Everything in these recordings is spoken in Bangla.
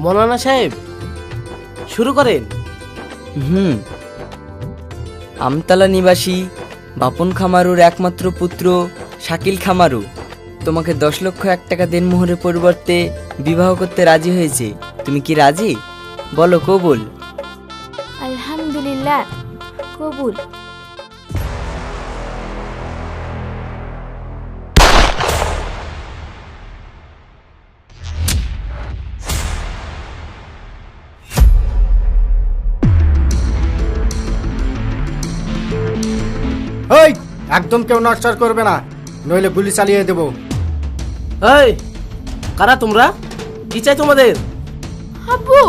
মৌলানা সাহেব, শুরু করেন। আমতলা নিবাসী বাপন খামারুর একমাত্র পুত্র শাকিল খামারু তোমাকে 10,01,000 দেনমোহরের পরিবর্তে বিবাহ করতে রাজি হয়েছে। তুমি কি রাজি? বলো কবুল। আলহামদুলিল্লাহ, কবুল। এই, একদম কেউ নড়চড় করবে না, নইলে গুলি চালিয়ে দেব। এই, কারা তোমরা? কি চাই তোমাদের? আব্বু,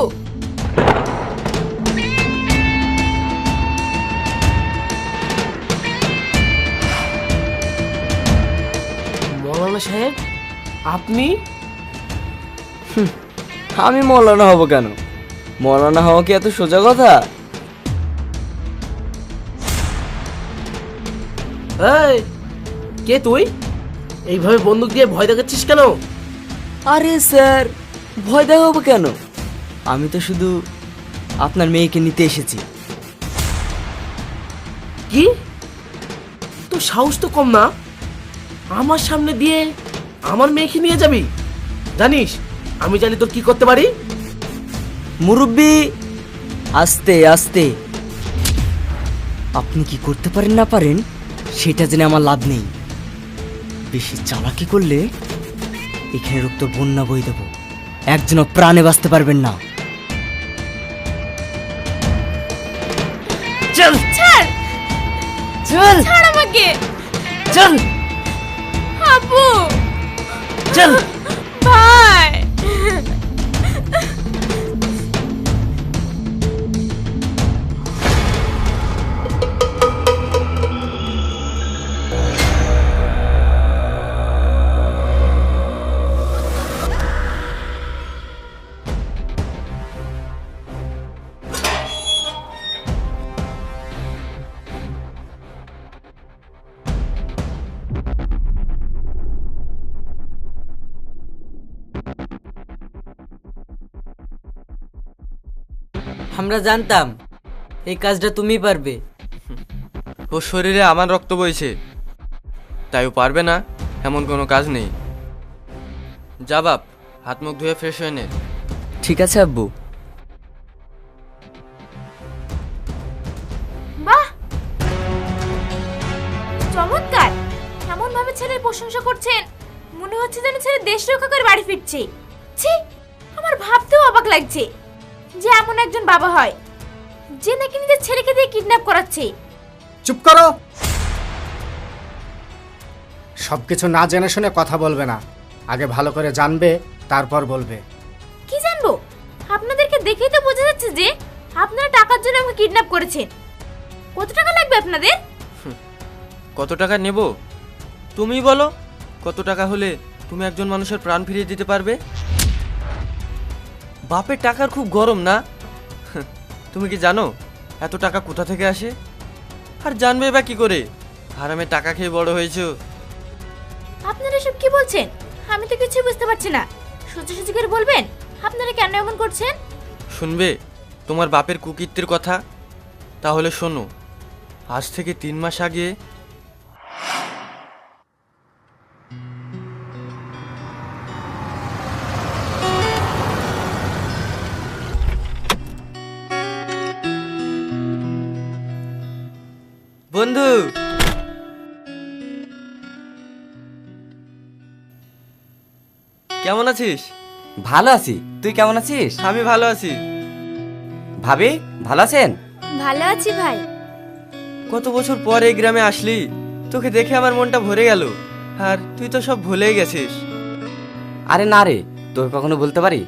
মৌলানা সাহেব, আপনি? আমি মৌলানা হব কেন? মৌলানা হওয়া কি এত সোজা কথা? এই, কে তুই? এইভাবে বন্দুক দিয়ে ভয় দেখাচ্ছিস কেন? আরে স্যার, ভয় দেখাবো কেন? আমি তো শুধু আপনার মেয়েকে নিতে এসেছি। কি? তোর সাহস তো কম না? আমার সামনে দিয়ে আমার মেয়েকে নিয়ে যাবি? জানিস আমি জানি তোর কি করতে পারি। মুরব্বি, আস্তে আস্তে। আপনি কি করতে পারেন না পারেন সেটা জেনে আমার লাভ নেই। বেশি চালাকি করলে এখানে রক্ত বন্যা বই দেব, একজনও প্রাণে বাঁচতে পারবেন না। চল ছাড়, চল ছাড় আমাকে। চল আব্বু, চল। ভাই। আমরা জানতাম এই কাজটা তুমি পারবে। ওর শরীরে আমার রক্ত বইছে, তাই ও পারবে না এমন কোনো কাজ নেই। যা বাপ, হাত মুখ ধুয়ে ফ্রেশ হয়ে নে। ঠিক আছে আব্বু। বাহ, চমৎকার। এমন ভাবে ছেলের প্রশংসা করছেন, মনে হচ্ছে যেন ছেলে দেশ রক্ষা করে বাড়ি ফিরছে। ছি, আমার ভাবতেও অবাক লাগছে যে এমন একজন বাবা হয় যে নাকি নিজের ছেলেকে দিয়ে কিডন্যাপ করাচ্ছে। চুপ করো, সবকিছু না জেনে শুনে কথা বলবে না। আগে ভালো করে জানবে, তারপর বলবে। কি জানবো? আপনাদেরকে দেখেই তো বোঝা যাচ্ছে যে আপনারা টাকার জন্য আমাকে কিডন্যাপ করেছেন। কত টাকা লাগবে আপনাদের? কত টাকা নেব তুমি বলো? কত টাকা হলে তুমি একজন মানুষের প্রাণ ফিরিয়ে দিতে পারবে? বাপের টাকার খুব গরম না? তুমি কি জানো এত টাকা কোথা থেকে আসে? আর জানবে বা কি করে? হারামে টাকা খেয়ে বড় হয়েছো। আপনারা সব কি বলছেন? আমি তো কিছু বুঝতে পারছি না। সোজা সোজা করে বলবেন আপনারা কেন এমন করছেন? শুনবে তোমার বাপের কুকীর্তির কথা? তাহলে শোনো, আজ থেকে 3 মাস আগে বন্ধু, কেমন আছিস? ভালো আছি, তুই কেমন আছিস? আমি ভালো আছি। ভাবি ভালো আছেন? ভালো আছি ভাই। কত বছর পর এই গ্রামে আসলি, তোকে দেখে আমার মনটা ভরে গেল। আর তুই তো সব ভুলেই গেছিস। আরে না রে, তোকে কখনো বলতে পারি?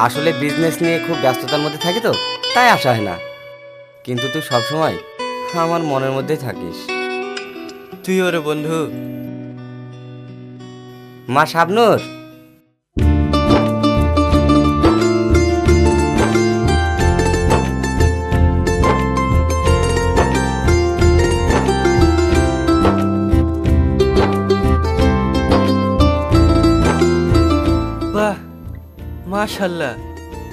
আসলে বিজনেস নিয়ে খুব ব্যস্ততার মধ্যে থাকি তো, তাই আসা হয় না। কিন্তু তুই সবসময় আমার মনের মধ্যেই থাকিস। তুই ওরে বন্ধু। মা শাবনূর, বাহ, মাশাল্লাহ,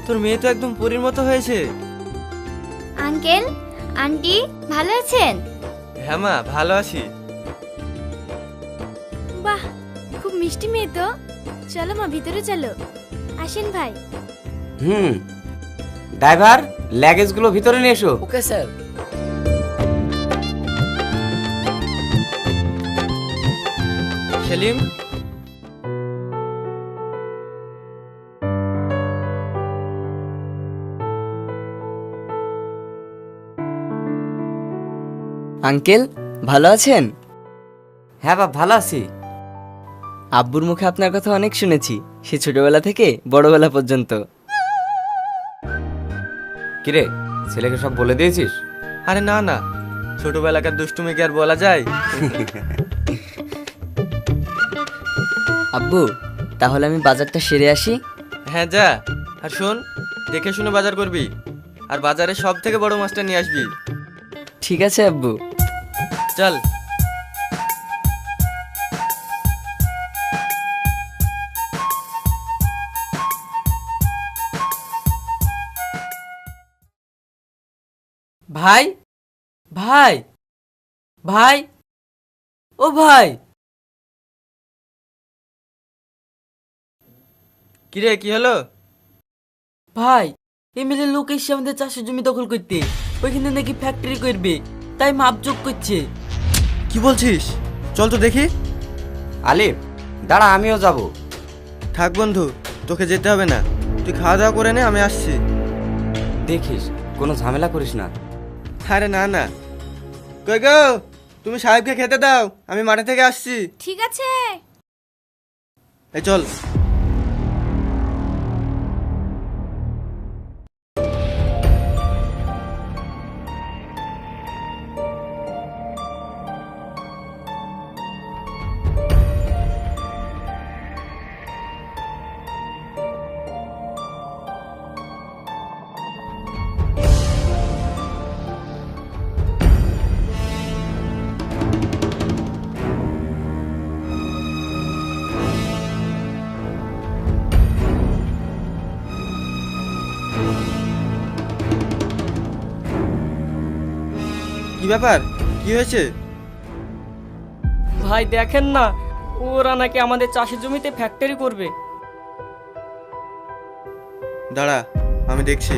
তোর মেয়ে তো একদম পরীর মতো হয়েছে। আঙ্কেল আন্টি ভালো আছেন? হ্যাঁ মা, ভালো আছি। বাহ, খুব মিষ্টি মেয়ে তো। চলো মা, ভিতরে চলো। আসেন ভাই। ড্রাইভার, লাগেজগুলো ভিতরে নিয়ে এসো। Okay sir. সেলিম, আঙ্কেল ভালো আছেন? হ্যাঁ বাপ, ভালো আছি। আব্বুর মুখে আপনার কথা অনেক শুনেছি, সে ছোটবেলা থেকে বড়বেলা পর্যন্ত। কিরে, ছেলেকে সব বলে দিয়েছিস? আরে না না, ছোটবেলাকার দুষ্টুমি কি আর বলা যায়? আব্বু, তাহলে আমি বাজারটা সেরে আসি। হ্যাঁ যা, আর শোন, দেখে শুনে বাজার করবি, আর বাজারে সব থেকে বড় মাছটা নিয়ে আসবি। ঠিক আছে আব্বু। চল। ভাই, ভাই, ভাই, ও ভাই। কিরে, কি হলো? ভাই, এমএলএ লোক এসে আমাদের চাষের জমি দখল করতে, ওইখানে নাকি ফ্যাক্টরি করবে, তাই মাপজোক করছে। কি বলছিস? চল তো দেখি। আলিফ, দাঁড়া, আমিও যাব। থাক বন্ধু, তোকে যেতে হবে না, তুই খাওয়া দাওয়া করে নে, আমি আসছি। দেখিস কোনো ঝামেলা করিস না। আরে না না, কই গো, তুমি সাহেবকে খেতে দাও, আমি মাঠে থেকে আসছি। ঠিক আছে। এই চল। কি ব্যাপার, কি হয়েছে? ভাই দেখেন না, ওরা নাকি আমাদের চাষের জমিতে ফ্যাক্টরি করবে। দাঁড়া, আমি দেখছি।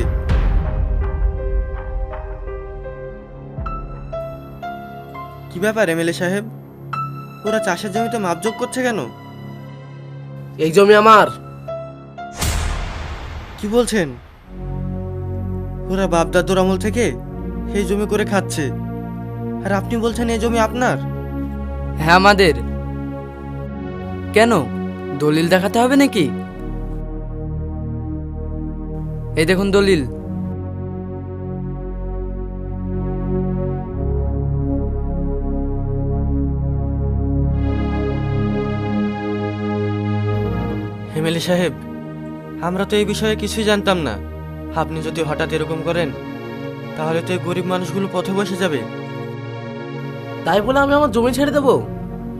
কি ব্যাপার এমএলএ সাহেব, ওরা চাষের জমিতে মাপজোক করছে কেন? এই জমি আমার। কি বলছেন? ওরা বাপ দাদুর আমল থেকে এই জমি করে খাচ্ছে, আর আপনি বলছেন এই জমি আপনার? হ্যাঁ আমাদের। কেন, দলিল দেখাতে হবে নাকি? এই দেখুন দলিল। এমএলএ সাহেব, আমরা তো এই বিষয়ে কিছুই জানতাম না। আপনি যদি হঠাৎ এরকম করেন, তাহলে তো এই গরিব মানুষগুলো পথে বসে যাবে। তাই বলে আমি আমার জমি ছেড়ে দেবো?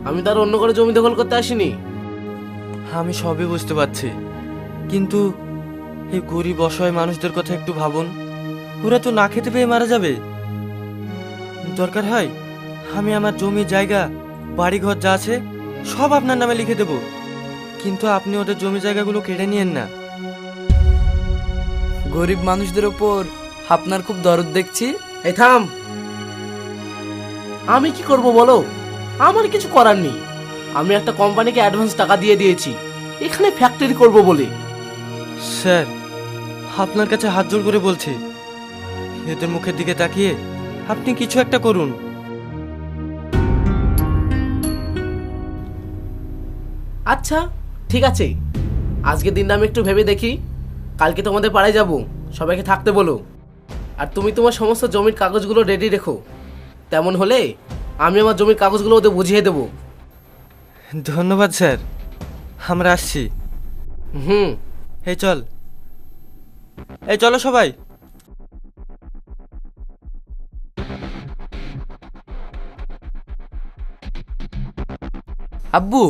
আমি তার অন্য করে জমি দখল করতে আসিনি। আমি সবই বুঝতে পারছি, কিন্তু এই গরিব অসহায় মানুষদের কথা একটু ভাবুন। ওরা তো না খেতে পেয়ে মারা যাবে। দরকার হয় আমি আমার জমি জায়গা বাড়িঘর যা আছে সব আপনার নামে লিখে দেব, কিন্তু আপনি ওদের জমি জায়গাগুলো কেড়ে নিয়েন না। গরিব মানুষদের ওপর আপনার খুব দরদ দেখছি। এই থাম। আমি কি করব বলো? আমার কিছু করার নেই। আমি একটা কোম্পানিকে অ্যাডভান্স টাকা দিয়ে দিয়েছি এখানে ফ্যাক্টরি করব বলে। স্যার, আপনার কাছে হাত জোড় করে বলছি, এদের মুখের দিকে তাকিয়ে আপনি কিছু একটা করুন। আচ্ছা ঠিক আছে, আজকের দিনটা আমি একটু ভেবে দেখি। কালকে তোমাদের পাড়ায় যাব, সবাইকে থাকতে বলো। আর তুমি তোমার সমস্ত জমির কাগজগুলো রেডি রেখো। তেমন হলে আমি আমার জমির কাগজগুলো ওদের বুঝিয়ে দেবো। ধন্যবাদ স্যার, আমরা আসছি। হুম। এই চল, এই চলো সবাই। আব্বু,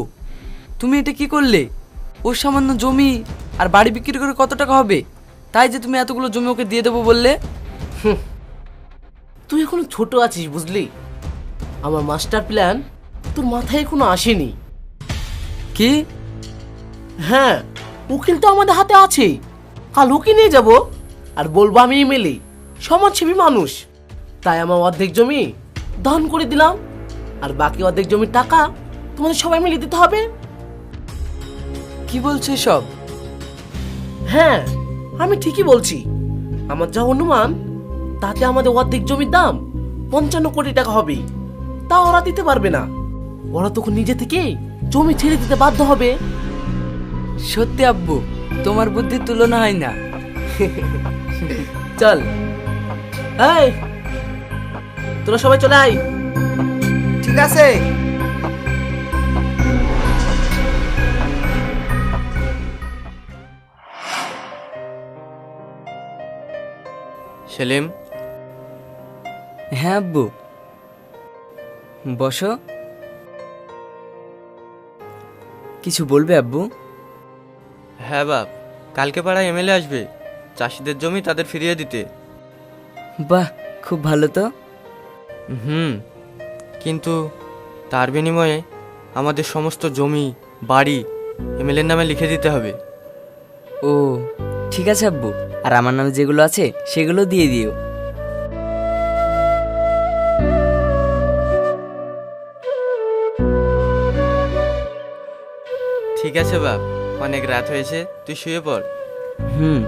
তুমি এটা কি করলে? ওর সামান্য জমি আর বাড়ি বিক্রি করে কত টাকা হবে? তাই যে তুমি এতগুলো জমি ওকে দিয়ে দেবো বললে? তুই এখনো ছোট আছিস বুঝলি, আমার মাস্টার প্ল্যান তোর মাথায় এখনো আসেনি। কি? হ্যাঁ, উকিল তো আমাদের হাতে আছে, কাল ওকে নিয়ে যাব আর বলবো আমি এমএলএ, সমাজসেবী মানুষ, তাই আমার অর্ধেক জমি দান করে দিলাম, আর বাকি অর্ধেক জমির টাকা তোমাদের সবাই মিলে দিতে হবে। কি বলছো সব? হ্যাঁ, আমি ঠিকই বলছি। আমার যা অনুমান, তাতে আমাদের অর্ধেক জমির দাম 55 কোটি টাকা হবে। তা ওরা দিতে পারবে না, ওরা তখন নিজে থেকে জমি ছেড়ে দিতে বাধ্য হবে। সত্যি আব্বু, তোমার বুদ্ধির তুলনা হয় না। চল, এই তোরা সবাই চলে আয়। ঠিক আছে। সেলিম, হ্যাঁ আব্বু, বসো। কিছু বলবে আব্বু? হ্যাঁ বাপ, কালকে পাড়ায় এমএলএ আসবে চাষিদের জমি তাদের ফিরিয়ে দিতে। বাহ, খুব ভালো তো। কিন্তু তার বিনিময়ে আমাদের সমস্ত জমি বাড়ি এমএলএর নামে লিখে দিতে হবে। ও ঠিক আছে আব্বু, আর আমার নামে যেগুলো আছে সেগুলো দিয়ে দিও। ঠিক আছে বাপ, অনেক রাত হয়েছে, তুই শুয়ে পড়। হুম।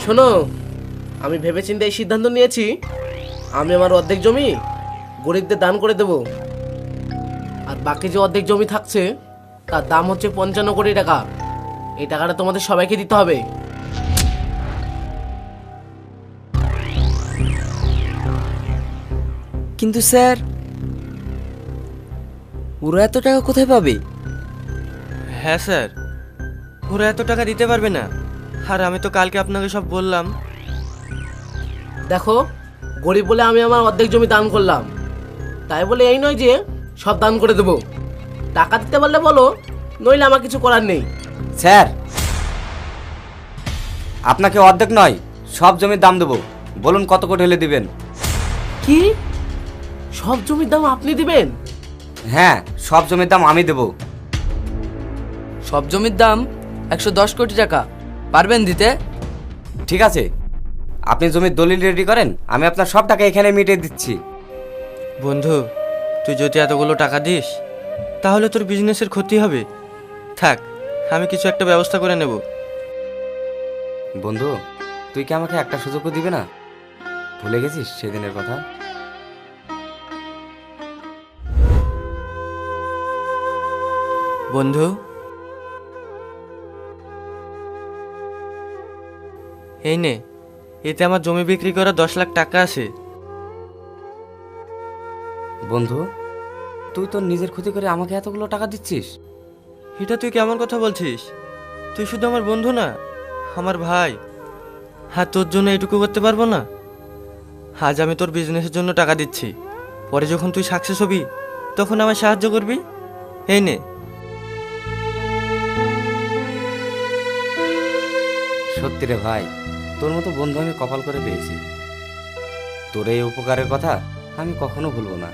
শোনো, আমি ভেবেচিন্তে এই সিদ্ধান্ত নিয়েছি, আমি আমার অর্ধেক জমি গরিবদের দান করে দেব, আর বাকি যে অর্ধেক জমি থাকছে তার দাম হচ্ছে 55 কোটি টাকা। এই টাকাটা তোমাদের সবাইকে দিতে হবে। কিন্তু স্যার, ওরা এত টাকা কোথায় পাবে? হ্যাঁ স্যার, ওরা এত টাকা দিতে পারবে না, আর আমি তো কালকে আপনাকে সব বললাম। দেখো, গরিব বলে আমি আমার অর্ধেক জমি দান করলাম, তাই বলে এই নয় যে সব দান করে দেবো। টাকা দিতে পারলে বলো, নইলে আমার কিছু করার নেই। স্যার, আপনাকে অর্ধেক নয় সব জমির দাম দেবো, বলুন কত কোটি হলে দিবেন? কি, সব জমির দাম আপনি দিবেন? হ্যাঁ, সব জমির দাম আমি দেবো। সব জমির দাম 110 কোটি টাকা, পারবেন দিতে? ঠিক আছে, আপনি জমির দলিল রেডি করেন, আমি আপনার সব টাকা এখানে মিটিয়ে দিচ্ছি। বন্ধু, তুই যদি এতগুলো টাকা দিস তাহলে তোর বিজনেসের ক্ষতি হবে। থাক, আমি কিছু একটা ব্যবস্থা করে নেব। বন্ধু, তুই কি আমাকে একটা সুযোগও দিবে না? ভুলে গেছিস সেদিনের কথা? বন্ধু, এই নে, এতে আমার জমি বিক্রি করা 10 লাখ টাকা আছে। বন্ধু, তুই তোর নিজের ক্ষতি করে আমাকে এতগুলো টাকা দিচ্ছিস? এটা তুই কেমন কথা বলছিস? তুই শুধু আমার বন্ধু না, আমার ভাই। হ্যাঁ, তোর জন্য এটুকু করতে পারবো না? আজ আমি তোর বিজনেসের জন্য টাকা দিচ্ছি, পরে যখন তুই সাকসেস হবি তখন আমায় সাহায্য করবি। এই নে। সত্যি রে ভাই, তোর মতো বন্ধু আমি কপাল করে পেয়েছি। তোর এই উপকারের কথা আমি কখনো ভুলবো না।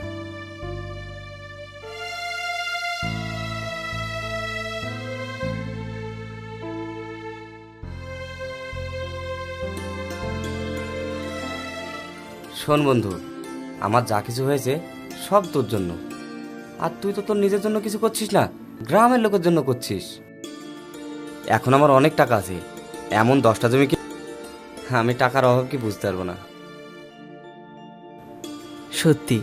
শোন বন্ধু, আমার যা কিছু হয়েছে সব তোর জন্য। আর তুই তো তোর নিজের জন্য কিছু করছিস না, গ্রামের লোকের জন্য করছিস। এখন আমার অনেক টাকা আছে, এমন 10টা জমি কি আমি টাকার অভাব কি বুঝতে পারবো না। সত্যি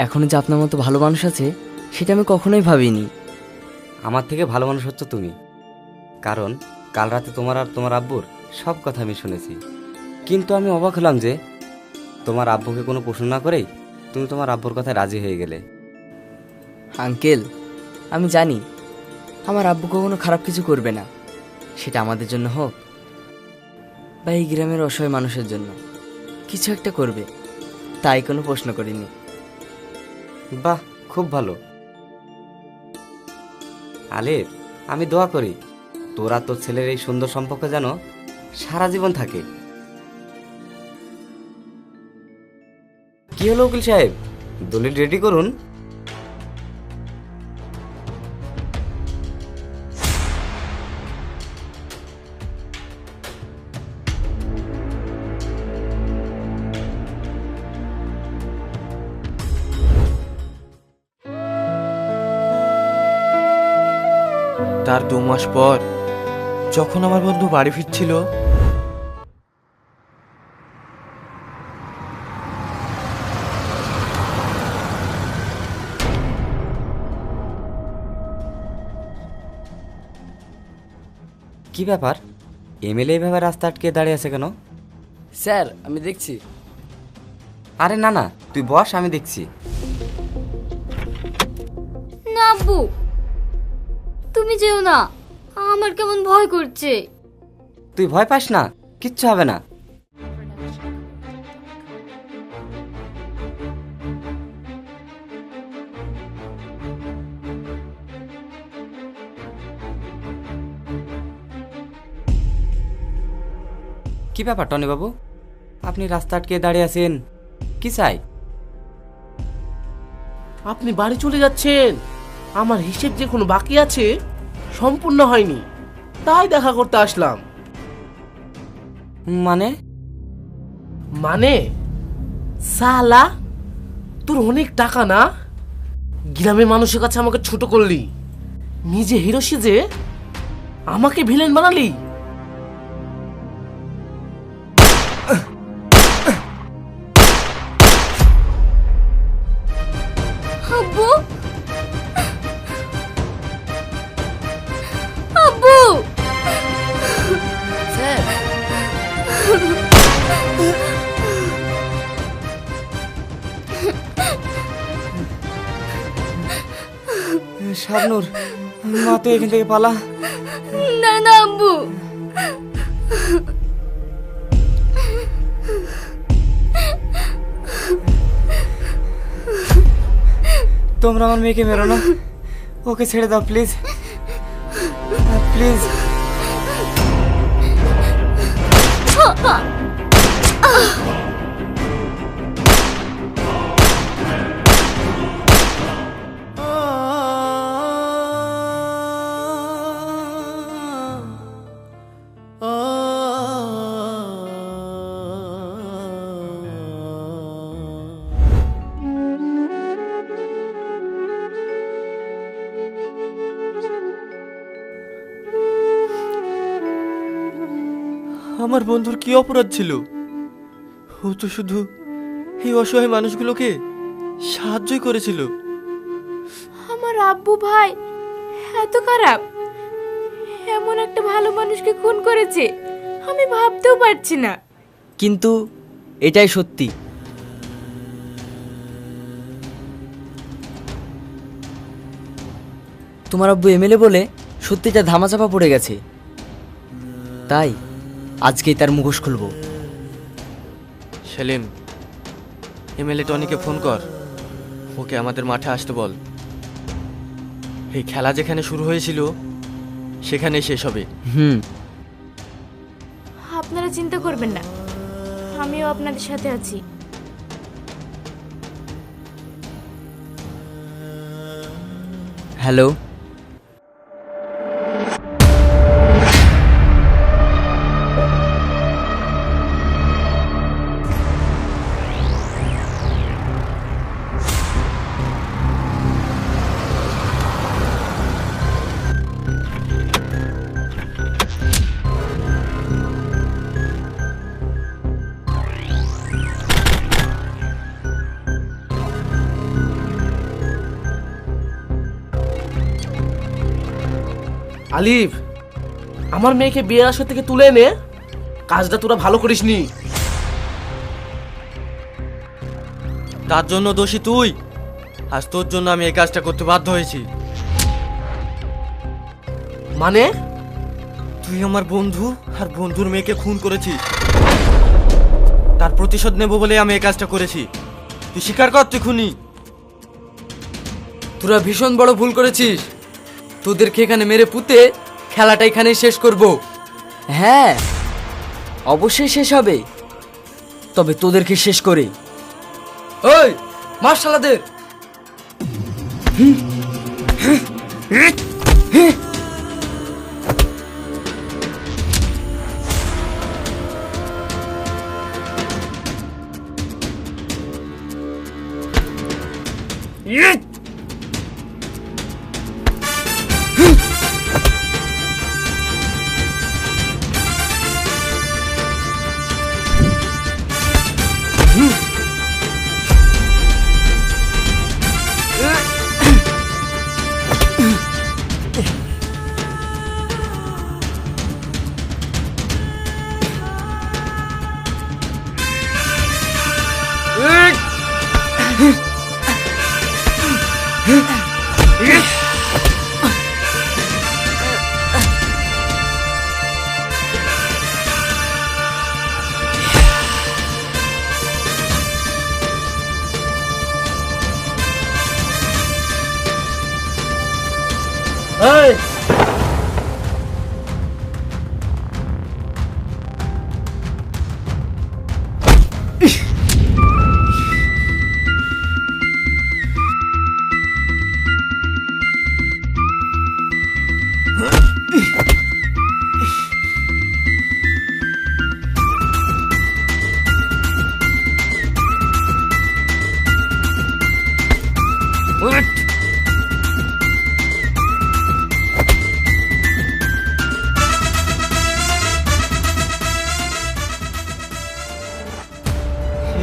এখনো যে আপনার মতো ভালো মানুষ আছে সেটা আমি কখনোই ভাবিনি। আমার থেকে ভালো মানুষ হচ্ছে তুমি, কারণ কাল রাতে তোমার আর তোমার আব্বুর সব কথা আমি শুনেছি। কিন্তু আমি অবাক হলাম যে তোমার আব্বুকে কোনো প্রশ্ন না করেই তুমি তোমার আব্বুর কথায় রাজি হয়ে গেলে। আঙ্কেল, আমি জানি আমার আব্বু কখনো খারাপ কিছু করবে না, সেটা আমাদের জন্য হোক বা এই গ্রামের অসহায় মানুষের জন্য কিছু একটা করবে, তাই কোনো প্রশ্ন করিনি। বাহ, খুব ভালো। আলিফ, আমি দোয়া করি তোরা তোর ছেলের এই সুন্দর সম্পর্ক যেন সারা জীবন থাকে। কি হলো উকিল সাহেব, দলিল রেডি করুন। তার 2 মাস পর যখন আমার বন্ধু বাড়ি ফিরছিল, কি ব্যাপার, এমএলএ এইভাবে রাস্তা আটকে দাঁড়িয়ে আছে কেন? স্যার, আমি দেখছি। আরে না না, তুই বস, আমি দেখছি। না আব্বু, তুমি যেও না, আমার কেমন ভয় করছে। তুই ভয় পাস না, কিচ্ছু হবে না। কি ব্যাপার টনি বাবু, আপনি রাস্তা আটকে দাঁড়িয়ে আছেন, কি চাই? আপনি বাড়ি চলে যাচ্ছেন, আমার হিসেব যে কোনো বাকি আছে সম্পূর্ণ হয়নি, তাই দেখা করতে আসলাম। মানে? মানে সালা, তোর অনেক টাকা না, গ্রামের মানুষের কাছে আমাকে ছোট করলি, নিজে হিরো সেজে আমাকে ভিলেন বানালি। আব্বু, আব্বু, স্যার, শাবনূর, মা তুই এখান থেকে পালা। না না আব্বু, তোমরা আমার মেয়েকে মেরো না, ওকে ছেড়ে দাও প্লিজ, প্লিজ। আমার বন্ধুর কি অপরাধ ছিল? ও তো শুধু এই অসহায় মানুষগুলোকে সাহায্যই করেছিল। আমার আব্বু ভাই এত খারাপ, এমন একটা ভালো মানুষকে খুন করেছে আমি ভাবতেও পারছি না। কিন্তু এটাই সত্যি। তোমার আব্বু এমএলএ বলে সত্যিটা ধামাচাপা পড়ে গেছে, তাই আজকেই তার মুখোশ খুলবো। সেলিম, এমএলএ টনিকে ফোন কর, ওকে আমাদের মাঠে আসতে বল। এই খেলা যেখানে শুরু হয়েছিল সেখানেই শেষ হবে। আপনারা চিন্তা করবেন না, আমিও আপনাদের সাথে আছি। হ্যালো, আলিফ, আমার মেয়েকে বিয়ে আসর থেকে তুলে এনে কাজটা তোরা ভালো করিসনি। তার জন্য দোষী তুই। আজ তোর জন্য আমি এই কাজটা করতে বাধ্য হয়েছি। মানে তুই আমার বন্ধু আর বন্ধুর মেয়েকে খুন করেছিস। তার প্রতিশোধ নেব বলে আমি এই কাজটা করেছি। তুই স্বীকার কর তুই খুনি। তোরা ভীষণ বড় ভুল করেছিস। তোদেরকে এখানে মেরে পুঁতে খেলাটা এখানেই শেষ করব। হ্যাঁ, অবশ্যই শেষ হবে, তবে তোদেরকে শেষ করে। ওই মার শালাদের। এই,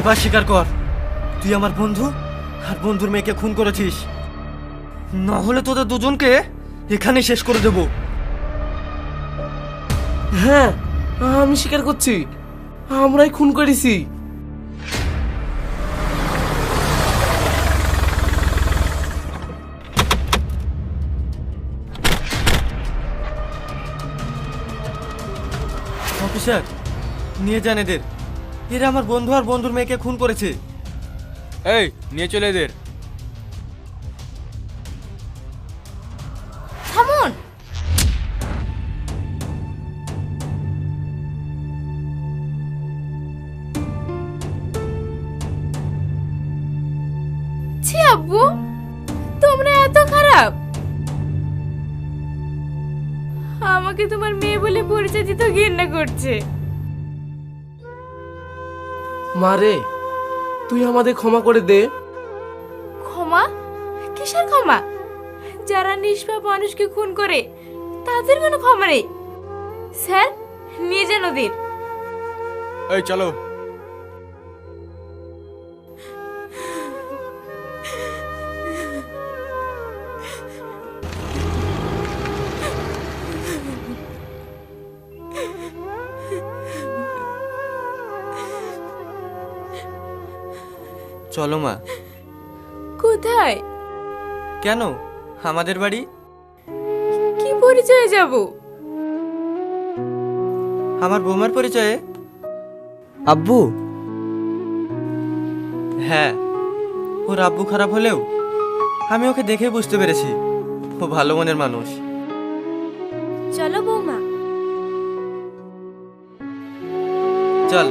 এবার স্বীকার কর তুই আমার বন্ধু আর বন্ধুর মেয়েকে খুন করেছিস। না হলে তোদের দুজনকে এখানে শেষ করে দেব। হ্যাঁ আমি স্বীকার করছি, আমরাই খুন করেছি। অফিসার, নিয়ে যান এদের। এরা আমার বন্ধু আর বন্ধুর মেয়েকে খুন করেছে। এই নিয়ে চলে এদের। থামুন। ছি আব্বু, তোমরা এত খারাপ। আমাকে তোমার মেয়ে বলে পরিচয় দিতে ঘৃণা করছে। মারে, তুই আমাদের ক্ষমা করে দে। ক্ষমা? কিসের ক্ষমা? যারা নিষ্পাপ মানুষকে খুন করে তাদের কোনো ক্ষমা নেই। স্যার, নিয়ে যান ওদের। এই চলো। চলো মা। কোথায়? কেন? আমাদের বাড়ি। কি পরিচয়ে যাব? আমার বৌমার পরিচয়ে। আব্বু, হ্যাঁ, ওর আব্বু খারাপ হলেও আমি ওকে দেখে বুঝতে পেরেছি ও ভালো মনের মানুষ। চলো বৌমা। চল।